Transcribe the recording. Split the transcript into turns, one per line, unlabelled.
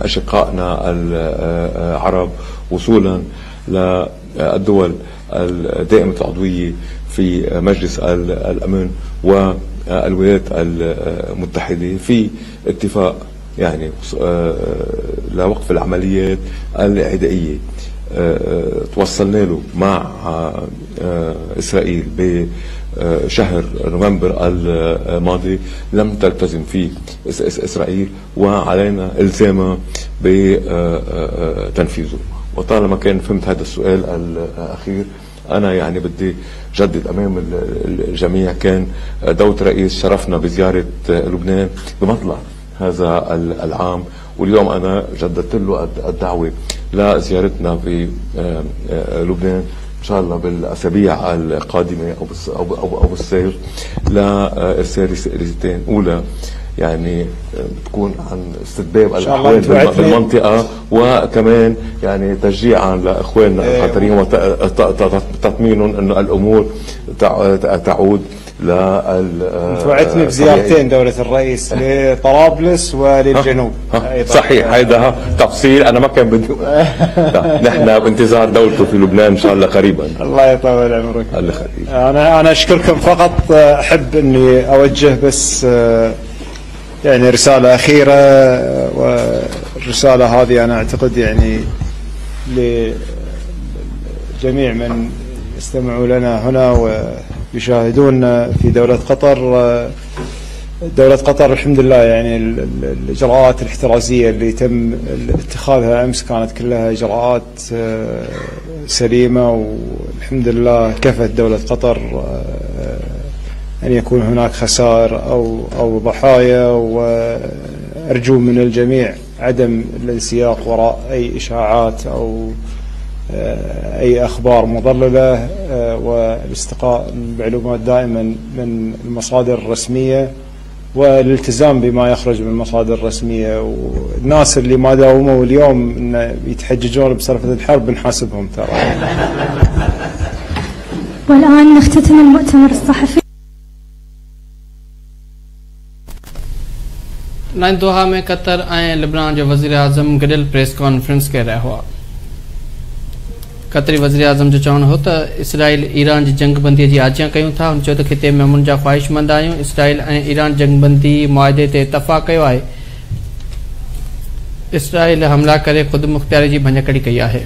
أشقائنا العرب وصولا للدول الدائمة العضوية في مجلس الأمن والولايات المتحدة في اتفاق يعني لوقف العمليات العدائية توصلنا له مع إسرائيل بشهر نوفمبر الماضي. لم تلتزم فيه إسرائيل وعلينا إلزامها بتنفيذه. وطالما كان فهمت هذا السؤال الأخير، أنا يعني بدي جدد أمام الجميع، كان دولة الرئيس شرفنا بزيارة لبنان بمطلع هذا العام، واليوم أنا جددت له الدعوة لزيارتنا في لبنان إن شاء الله بالأسابيع القادمة أو بالصيف، لإرسال رسالتين. أولى يعني بتكون عن استتباب الأحوال بالمنطقة، وكمان يعني تشجيعا لإخواننا القطريين وتطمينهم أن الأمور تعود
توعدتني بزيارتين دولة الرئيس لطرابلس وللجنوب.
صحيح، هذا تفصيل أنا ما كان بدي نحن بانتظار دولته في لبنان إن شاء الله قريبا.
الله يطول عمرك.
الله يخليك.
أنا أشكركم. فقط أحب إني أوجه بس يعني رسالة أخيرة، والرسالة هذه أنا أعتقد يعني لجميع من يستمعوا لنا هنا ويشاهدون في دولة قطر. دولة قطر الحمد لله يعني الإجراءات الاحترازية اللي تم اتخاذها أمس كانت كلها إجراءات سليمة، والحمد لله كفت دولة قطر أن يكون هناك خسائر أو ضحايا. وأرجو من الجميع عدم الانسياق وراء أي إشاعات أو أي أخبار مضللة، والاستقاء المعلومات دائما من المصادر الرسمية، والالتزام بما يخرج من المصادر الرسمية. والناس اللي ما داوموا اليوم إن يتحججون بسالفة الحرب بنحاسبهم ترى.
والآن نختتم المؤتمر الصحفي.
दोहा में कतर ऐं लिबनान जो वज़ीर आज़म गॾियल प्रेस कॉन्फ्रेंस करे रहिया हुआ। कतरी वज़ीर आज़म जो चवणु हो त इसराइल ईरान जी जंगबंदीअ जी आजियां कयूं था। हुन चयो त खिते में अमन जा ख़्वाहिशमंद आहियूं। इसराइल ऐं ईरान जंगबंदी मुआहिदे ते इतफ़ाक़ कयो आहे। इसराइल हमला करे ख़ुदि मुख़्तियारी जी भञकड़ी कई आहे।